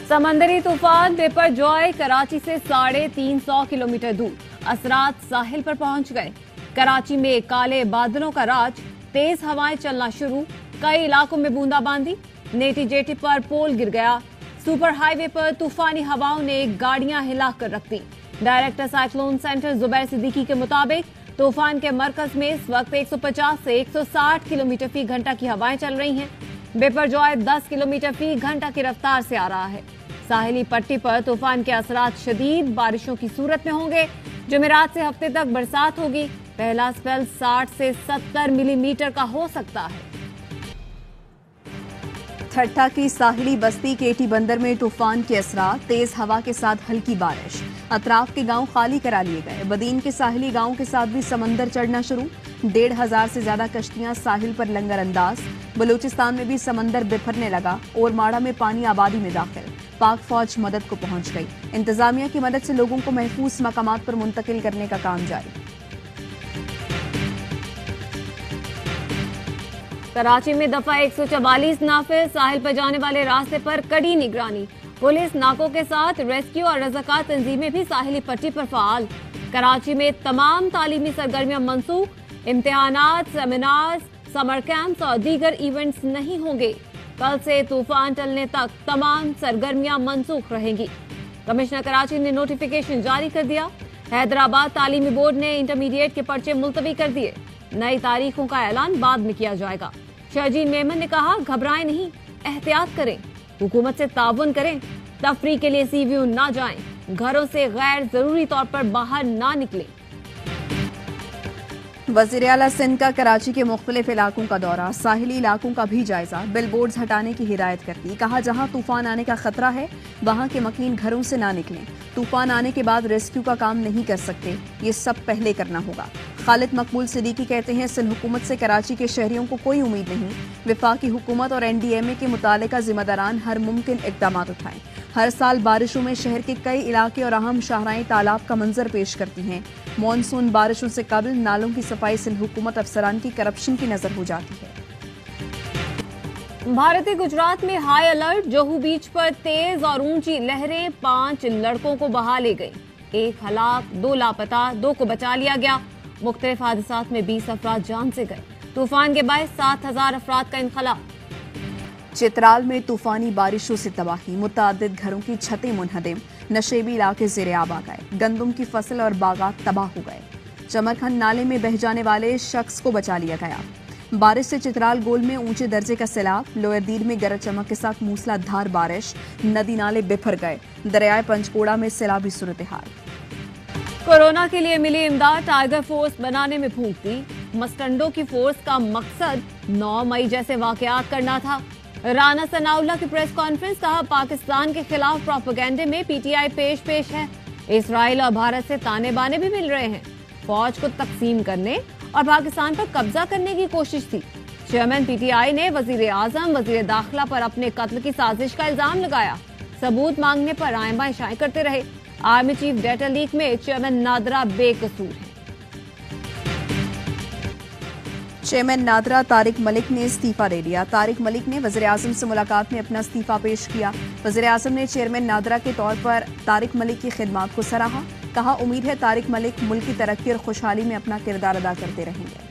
समंदरी तूफान बिपरजॉय कराची से 350 किलोमीटर दूर असरात साहिल पर पहुंच गए। कराची में काले बादलों का राज, तेज हवाएं चलना शुरू, कई इलाकों में बूंदाबांदी, नेटी जेटी पर पोल गिर गया। सुपर हाईवे पर तूफानी हवाओं ने गाड़ियां हिलाकर रख दी। Director cyclone centre Zubair Siddiqui के मुताबिक तूफान के मरकज में इस वक्त 150 से 160 किलोमीटर फी घंटा की हवाएं चल रही हैं। बिपरजॉय 10 किलोमीटर फी घंटा की रफ्तार से आ रहा है। साहिली पट्टी पर तूफान के असरात शदीद बारिशों की सूरत में होंगे। जुमेरात से हफ्ते तक बरसात होगी। पहला स्पेल 60 से 70 मिलीमीटर का हो सकता है। ठट्टा की साहिली बस्ती केटी बंदर में तूफान के असरात, तेज हवा के साथ हल्की बारिश, अतराफ के गांव खाली करा लिए गए। बदीन के साहिली गांव के साथ भी समंदर चढ़ना शुरू। 1,500 से ज्यादा कश्तियां साहिल पर लंगर अंदाज। बलूचिस्तान में भी समंदर बिफरने लगा और माड़ा में पानी आबादी में दाखिल। पाक फौज मदद को पहुंच गई। इंतजामिया की मदद से लोगों को महफूज मकामात पर मुंतकिल करने का काम जारी। कराची में दफा 144 नाफिज, साहिल पर जाने वाले रास्ते पर कड़ी निगरानी। पुलिस नाकों के साथ रेस्क्यू और रज़ाकार तंजीमें भी साहिली पट्टी पर फाल। कराची में तमाम तालीमी सरगर्मियां मनसूख। इम्तिहानात, सेमिनार्स, समर कैंप्स और दीगर इवेंट्स नहीं होंगे। कल से तूफान टलने तक तमाम सरगर्मियां मनसूख रहेंगी। कमिश्नर कराची ने नोटिफिकेशन जारी कर दिया। हैदराबाद तालीमी बोर्ड ने इंटरमीडिएट के पर्चे मुलतवी कर दिए। नई तारीखों का ऐलान बाद में किया जाएगा। शहजीन मेमन ने कहा, घबराएं नहीं, एहतियात करें, हुकूमत से ताउन करें, तफरी के लिए सीव्यू ना जाएं, घरों से गैर जरूरी तौर पर बाहर ना निकलें। वज़ीर आला सिंध का कराची के मुख्तलिफ इलाकों का दौरा, साहिली इलाकों का भी जायजा, बिलबोर्ड्स हटाने की हिदायत कर दी। कहा, जहां तूफान आने का खतरा है वहां के मकीन घरों से ना निकलें। तूफान आने के बाद रेस्क्यू का काम नहीं कर सकते, ये सब पहले करना होगा। खालिद मकबूल सिद्दीकी कहते हैं, सिंध हुकूमत से कराची के शहरियों को कोई उम्मीद नहीं। वफाकी हुकूमत और NDMA के मुतालिका जिम्मेदारान हर मुमकिन इक़दाम उठाएं। हर साल बारिशों में शहर के कई इलाके और अहम शाहराएं तालाब का मंजर पेश करती हैं। मॉनसून बारिशों से कबल नालों की सफाई सिंध हुकूमत अफसरान की करप्शन की नजर हो जाती है। भारतीय गुजरात में हाई अलर्ट। जोहू बीच पर तेज और ऊंची लहरें 5 लड़कों को बहा ले गई। 1 हलाक, 2 लापता, 2 को बचा लिया गया। मुख्तलिफ हादसात में 20 अफराद जान से गए। तूफान के बायस 7,000 अफराद का इनखला। चित्राल में तूफानी बारिशों से तबाही, मुतादिद घरों की छतें मुनहदिम, नशेबी इलाके ज़ेरे आब आ गए। गंदम की फसल और बागात तबाह हो गए। चमरखंड नाले में बह जाने वाले शख्स को बचा लिया गया। बारिश से चित्राल गोल में ऊंचे दर्जे का सैलाब। लोअर दीर में गरज चमक के साथ मूसलाधार बारिश, नदी नाले बिफर गए। दरियाए पंचकोड़ा में सैलाबी सूरत हाल। कोरोना के लिए मिली इमदाद टाइगर फोर्स बनाने में फूंक दी। मस्टंडो की फोर्स का मकसद 9 मई जैसे वाकयात करना था। राना सनाउल्लाह की प्रेस कॉन्फ्रेंस, कहा, पाकिस्तान के खिलाफ प्रोपेगेंडे में PTI पेश है। इसराइल और भारत से ताने बाने भी मिल रहे हैं। फौज को तकसीम करने और पाकिस्तान पर कब्जा करने की कोशिश थी। चेयरमैन PTI ने वजीर आजम, वजीर दाखिला पर अपने कत्ल की साजिश का इल्जाम लगाया। सबूत मांगने पर आए बाएं शाएं करते रहे। आर्मी चीफ डेटा लीक में चेयरमैन नादरा बेकसूर है। चेयरमैन नादरा तारिक मलिक ने इस्तीफा दे दिया। तारिक मलिक ने वज़ीर आज़म से मुलाकात में अपना इस्तीफा पेश किया। वज़ीर आज़म ने चेयरमैन नादरा के तौर पर तारिक मलिक की खिदमात को सराहा। कहा, उम्मीद है तारिक मलिक मुल्क की तरक्की और खुशहाली में अपना किरदार अदा करते रहेंगे।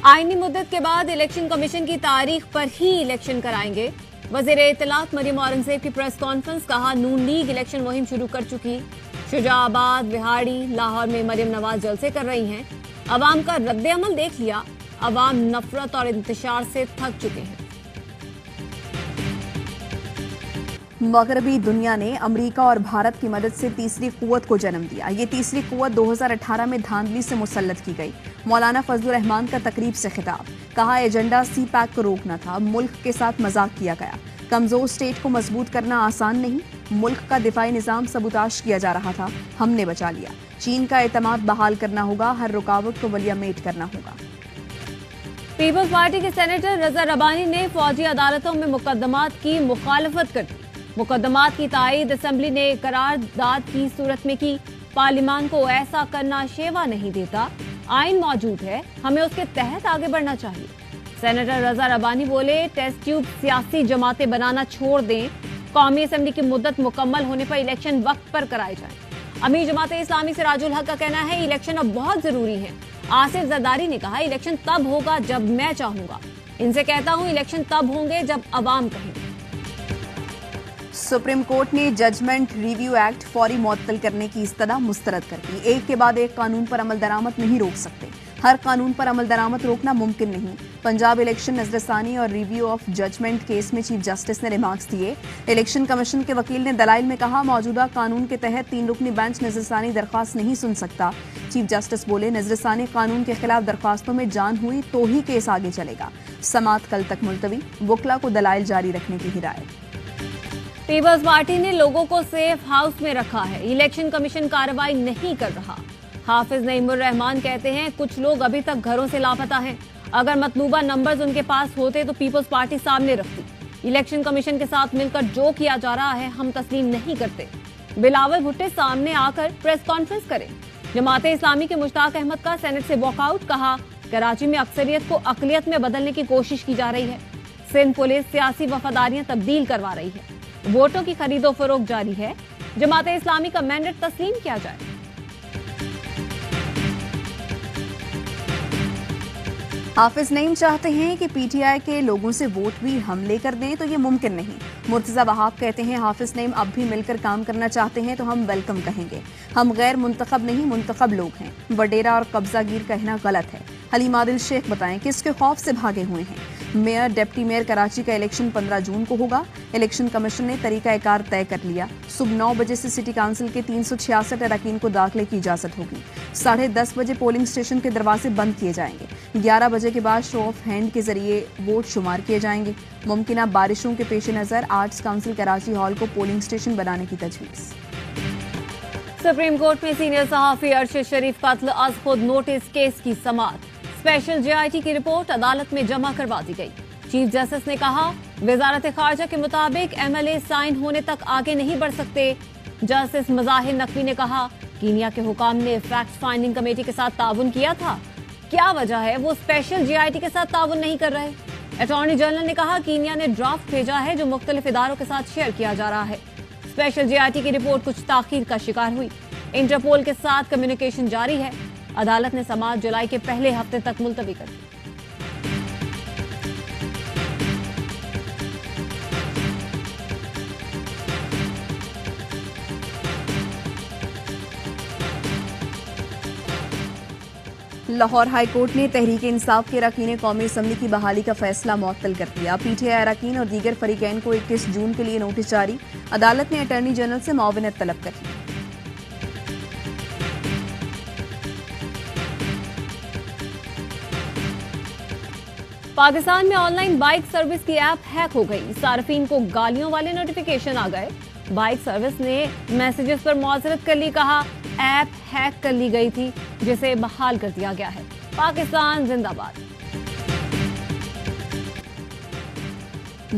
आईनी मुद्दत के बाद इलेक्शन कमीशन की तारीख पर ही इलेक्शन कराएंगे। वज़ीर इत्तलात मरियम औरंगजेब की प्रेस कॉन्फ्रेंस, कहा, नून लीग इलेक्शन मुहिम शुरू कर चुकी। शुजाबाद, विहाड़ी, लाहौर में मरियम नवाज जलसे कर रही हैं। अवाम का रद्द-ए-अमल देख लिया। अवाम नफरत और इंतशार से थक चुके हैं। मगरबी दुनिया ने अमेरिका और भारत की मदद से तीसरी कुव्वत को जन्म दिया। ये तीसरी कुव्वत 2018 में धांधली से मुसल्लत की गई। मौलाना फजलुर रहमान का तकरीब से खिताब, कहा, एजेंडा CPAC को रोकना था, मुल्क के साथ मजाक किया गया। कमजोर स्टेट को मजबूत करना आसान नहीं। मुल्क का दिफाई निजाम सबूताश किया जा रहा था, हमने बचा लिया। चीन का एतमाद बहाल करना होगा, हर रुकावट को वलियामेट करना होगा। पीपल्स पार्टी के सेनेटर रजा रबानी ने फौजी अदालतों में मुकदमात की मुखालफत कर दी। मुकदमात की तायीद असेंबली ने करारदाद की सूरत में की। पार्लियामान को ऐसा करना शेवा नहीं देता। आइन मौजूद है, हमें उसके तहत आगे बढ़ना चाहिए। سینیٹر رضا ربانی بولے ٹیسٹ ٹیوب سیاسی جماعتیں بنانا چھوڑ دیں، قومی اسمبلی کی مدت مکمل ہونے پر الیکشن وقت پر کرائے جائیں۔ امیر جماعت اسلامی سراج الحق کا کہنا ہے الیکشن اب بہت ضروری ہے۔ آصف زرداری نے کہا الیکشن تب ہوگا جب میں چاہوں گا، ان سے کہتا ہوں الیکشن تب ہوں گے جب عوام کہیں گے۔ سپریم کورٹ نے ججمنٹ ریویو ایکٹ فوری معطل کرنے کی استدعا مسترد کر دی۔ ایک کے بعد ایک قانون پر عمل درآمد نہیں روک سکتے، ہر قانون پر عمل درآمد روکنا ممکن نہیں۔ پنجاب الیکشن نظر ثانی اور ریویو آف ججمنٹ کیس میں چیف جسٹس نے ریمارکس دیے۔ الیکشن کمیشن کے وکیل نے دلائل میں کہا موجودہ قانون کے تحت 3 رکنی بینچ نظر ثانی درخواست نہیں سن سکتا۔ چیف جسٹس بولے نظر ثانی قانون کے خلاف درخواستوں میں جان ہوئی تو ہی کیس آگے چلے گا۔ سماعت کل تک ملتوی، وکلا کو دلائل جاری رکھنے کی ہدایت۔ پیپلز پارٹی نے لوگوں کو سیف ہاؤس میں رکھا ہے، الیکشن کمیشن کارروائی نہیں کر رہا۔ حافظ نعیم الرحمان کہتے ہیں کچھ لوگ ابھی تک گھروں سے لاپتہ ہیں، اگر مطلوبہ نمبرز ان کے پاس ہوتے تو پیپلز پارٹی سامنے رکھتی۔ الیکشن کمیشن کے ساتھ مل کر جو کیا جا رہا ہے ہم تسلیم نہیں کرتے۔ بلاول بھٹو سامنے آ کر پریس کانفرنس کریں۔ جماعت اسلامی کے مشتاق احمد کا سینٹ سے واک آؤٹ، کہا کراچی میں اکثریت کو اقلیت میں بدلنے کی کوشش کی جا رہی ہے۔ سندھ پولیس سیاسی وفاداریاں تبدیل کروا رہی ہے، ووٹوں کی خرید و فروخت جاری ہے، جماعت اسلامی کا مینڈیٹ تسلیم کیا جائے۔ حافظ نعیم چاہتے ہیں کہ پی ٹی آئی کے لوگوں سے ووٹ بھی ہم لے کر دیں تو یہ ممکن نہیں۔ مرتضی وہاب کہتے ہیں حافظ نعیم اب بھی مل کر کام کرنا چاہتے ہیں تو ہم ویلکم کہیں گے، ہم غیر منتخب نہیں منتخب لوگ ہیں، وڈیرا اور قبضہ گیر کہنا غلط ہے۔ حلیم عادل شیخ بتائیں کس کے خوف سے بھاگے ہوئے ہیں۔ میئر ڈپٹی میئر کراچی کا الیکشن 15 جون کو ہوگا، الیکشن کمیشن نے طریقہ کار طے کر لیا۔ صبح 9 بجے سے سٹی کونسل کے 366 اراکین کو داخلے کی اجازت ہوگی، 10:30 بجے پولنگ اسٹیشن کے دروازے بند کیے جائیں گے، 11 بجے کے بعد شو آف ہینڈ کے ذریعے ووٹ شمار کیے جائیں گے۔ ممکنہ بارشوں کے پیش نظر آرٹس کونسل کراچی ہال کو پولنگ اسٹیشن بنانے کی تجویز۔ سپریم کورٹ میں سینئر صحافی ارشد شریف قتل از خود نوٹس کیس کی سماعت، اسپیشل جے آئی ٹی کی رپورٹ عدالت میں جمع کروا دی گئی۔ چیف جسٹس نے کہا وزارت خارجہ کے مطابق ایم ایل اے سائن ہونے تک آگے نہیں بڑھ سکتے۔ جسٹس مظاہر نقوی نے کہا کینیا کے حکام نے فیکٹ فائنڈنگ کمیٹی کے ساتھ تعاون کیا تھا، کیا وجہ ہے وہ اسپیشل جے آئی ٹی کے ساتھ تعاون نہیں کر رہے؟ اٹارنی جنرل نے کہا کینیا نے ڈرافٹ بھیجا ہے جو مختلف اداروں کے ساتھ شیئر کیا جا رہا ہے۔ اسپیشل جے آئی ٹی کی رپورٹ کچھ تاخیر کا شکار ہوئی، انٹرپول کے ساتھ کمیونیکیشن جاری ہے۔ عدالت نے سماعت جولائی کے پہلے ہفتے تک ملتوی کر دی۔ لاہور ہائی کورٹ نے تحریک انصاف کے اراکین قومی اسمبلی کی بحالی کا فیصلہ معطل کر دیا۔ پی ٹی آئی اراکین اور دیگر فریقین کو 21 جون کے لیے نوٹس جاری، عدالت نے اٹارنی جنرل سے معاونت طلب کر لی۔ پاکستان میں آن لائن بائک سروس کی ایپ ہیک ہو گئی، صارفین کو گالیوں والے نوٹیفیکیشن آ گئے۔ بائک سروس نے میسیجز پر معذرت کر لی، کہا ایپ ہیک کر لی گئی تھی جسے بحال کر دیا گیا ہے۔ پاکستان زندہ باد۔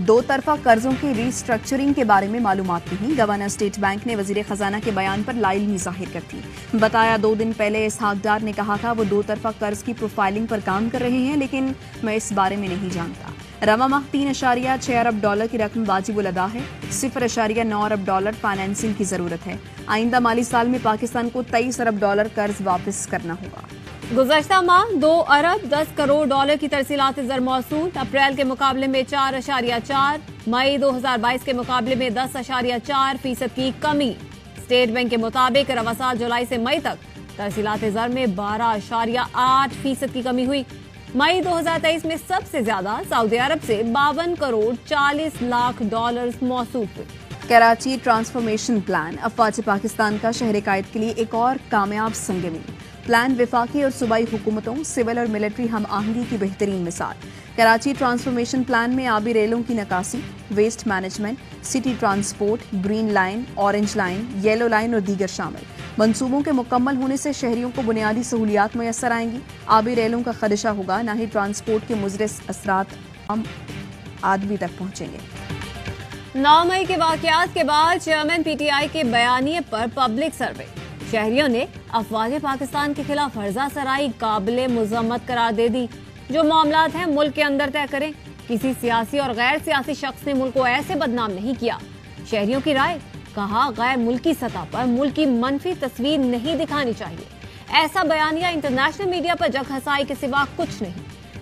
دو طرفہ قرضوں کی ری اسٹرکچرنگ کے بارے میں معلومات نہیں، گورنر اسٹیٹ بینک نے وزیر خزانہ کے بیان پر لا علمی ظاہر کر دی۔ بتایا 2 دن پہلے اسحاق ڈار نے کہا تھا وہ 2 طرفہ قرض کی پروفائلنگ پر کام کر رہے ہیں، لیکن میں اس بارے میں نہیں جانتا۔ رواں ماہ 3.6 ارب ڈالر کی رقم واجب الادا ہے، 0.9 ارب ڈالر فائنینسنگ کی ضرورت ہے۔ آئندہ مالی سال میں پاکستان کو 23 ارب ڈالر قرض واپس کرنا ہوگا۔ گزشتہ ماہ 2 ارب 10 کروڑ ڈالر کی ترسیلات زر موصول، اپریل کے مقابلے میں 4.4، مئی 2022 کے مقابلے میں 10.4% کی کمی۔ اسٹیٹ بینک کے مطابق رواں سال جولائی سے مئی تک ترسیلات زر میں 12.8% کی کمی ہوئی۔ مئی 2023 میں سب سے زیادہ سعودی عرب سے 52 کروڑ 40 لاکھ ڈالرز موصول ہوئے۔ کراچی ٹرانسفارمیشن پلان افواج پاکستان کا شہر قائد کے لیے ایک اور کامیاب سنگ میل۔ پلان وفاقی اور صوبائی حکومتوں، سول اور ملٹری ہم آہنگی کی بہترین مثال۔ کراچی ٹرانسفارمیشن پلان میں آبی ریلوں کی نکاسی، waste management, city transport, green line, orange line, yellow line اور دیگر شامل۔ منصوبوں کے مکمل ہونے سے شہریوں کو بنیادی سہولیات میسر آئیں گی، آبی ریلوں کا خدشہ ہوگا، نہ ہی ٹرانسپورٹ کے مضر اثرات عام آدمی تک پہنچیں گے۔ 9 مئی کے واقعات کے بعد چیئرمین پی ٹی آئی کے بیانیے پر پبلک سروے، شہریوں نے افواج پاکستان کے خلاف فرضہ سرائی قابل مذمت قرار دے دی۔ जो मामलात हैं मुल्क के अंदर तय करें। किसी सियासी और गैर सियासी शख्स ने मुल्क को ऐसे बदनाम नहीं किया। शहरियों की राय, कहा गैर मुल्की सतह पर मुल्क की मनफी तस्वीर नहीं दिखानी चाहिए। ऐसा बयानिया इंटरनेशनल मीडिया पर जग हंसाई के सिवा कुछ नहीं।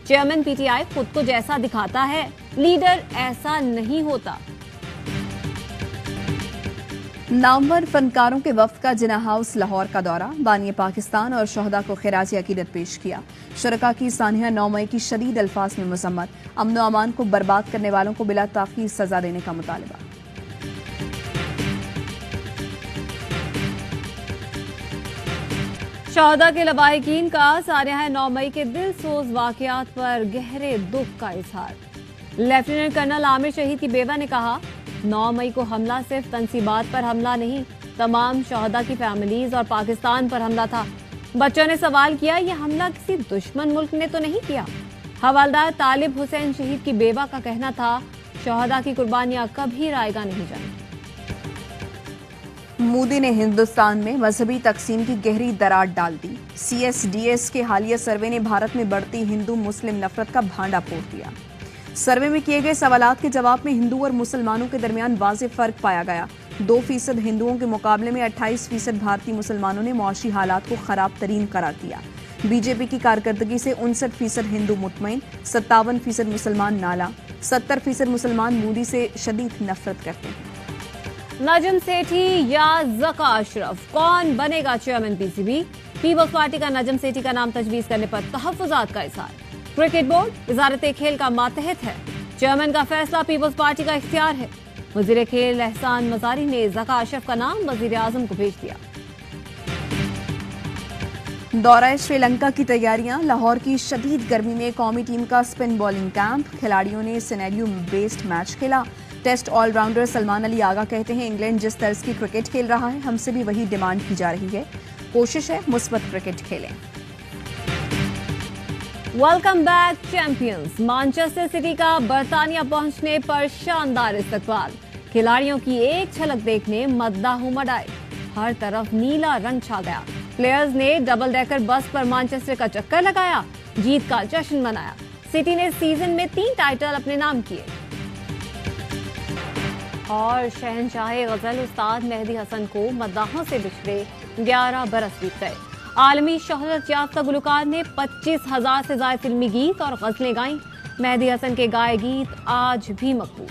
चेयरमैन पीटीआई खुद को जैसा दिखाता है, लीडर ऐसा नहीं होता। नामवर फनकारों के वफ्द का जिना हाउस लाहौर का दौरा, बानी पाकिस्तान और शहदा को खिराज अकीदत पेश किया। शुरका की सानिया 9 मई की शदीद अल्फाज में मजम्मत, अमन व अमान को बर्बाद करने वालों को बिला ताखीर सजा देने का मुतालबा। शहदा के लवाहिकीन का सानिया 9 मई के दिल सोज वाकयात पर गहरे दुख का इजहार। लेफ्टिनेंट कर्नल आमिर शहीद की बेवा ने कहा, 9 मई को हमला सिर्फ तनसीबात पर हमला नहीं, तमाम शहदा की फैमिलीज और पाकिस्तान पर हमला था। बच्चों ने सवाल किया, यह हमला किसी दुश्मन मुल्क ने तो नहीं किया। हवालदार तालिब हुसैन शहीद की बेवा का कहना था, शहदा की कुर्बानियां कभी रायगा नहीं जाएंगी। मोदी ने हिंदुस्तान में मजहबी तकसीम की गहरी दरार डाल दी। CSDS के हालिया सर्वे ने भारत में बढ़ती हिंदू मुस्लिम नफरत का भांडा फोड़ दिया। सर्वे में किए गए सवालात के जवाब में हिंदू और मुसलमानों के दरमियान वाज़ेह फर्क पाया गया। 2% हिंदुओं के मुकाबले में 28% भारतीय मुसलमानों ने मुआशी हालात को खराब तरीन करार दिया। बीजेपी की कारकर्दगी से 59% हिंदू मुतमईन, 57% मुसलमान नाला, 70% मुसलमान मोदी से शदीद नफरत करते हैं। नजम सेठी या ज़का अशरफ, कौन बनेगा चेयरमैन PCB? पीपल्स पार्टी का नजम सेठी का नाम तजवीज करने पर तहफ्फुज़ात का इज़हार। क्रिकेट बोर्ड वजारत खेल का मातहत है, चेयरमैन का फैसला पीपल्स पार्टी का इख्तियार है। वजीर खेल एहसान मजारी ने ज़का अशरफ का नाम वजीर आजम को भेज दिया। दौरा श्रीलंका की तैयारियां, लाहौर की शदीद गर्मी में कौमी टीम का स्पिन बॉलिंग कैंप, खिलाड़ियों ने सिनेरियो बेस्ड मैच खेला। टेस्ट ऑलराउंडर सलमान अली आगा कहते हैं, इंग्लैंड जिस तर्ज की क्रिकेट खेल रहा है, हमसे भी वही डिमांड की जा रही है। कोशिश है मुस्बत क्रिकेट खेलें। Welcome back champions. Manchester city का बर्तानिया पहुंचने पर शानदार इस्तकबाल। खिलाड़ियों की एक झलक देखने मद्दाह उमड़ आए। हर तरफ नीला रंग छा गया। प्लेयर्स ने डबल डेकर बस पर मैनचेस्टर का चक्कर लगाया, जीत का जश्न मनाया। सिटी ने सीजन में 3 टाइटल अपने नाम किए। और शहनशाह गजल उस्ताद मेहदी हसन को मद्दाहों से बिछड़े 11 बरस बीत गए। आलमी शोहरत याफ्ता गुलकार ने 25,000 से ज्यादा फिल्मी गीत और गजलें गाईं। मेहदी हसन के गाए गीत आज भी मकबूल।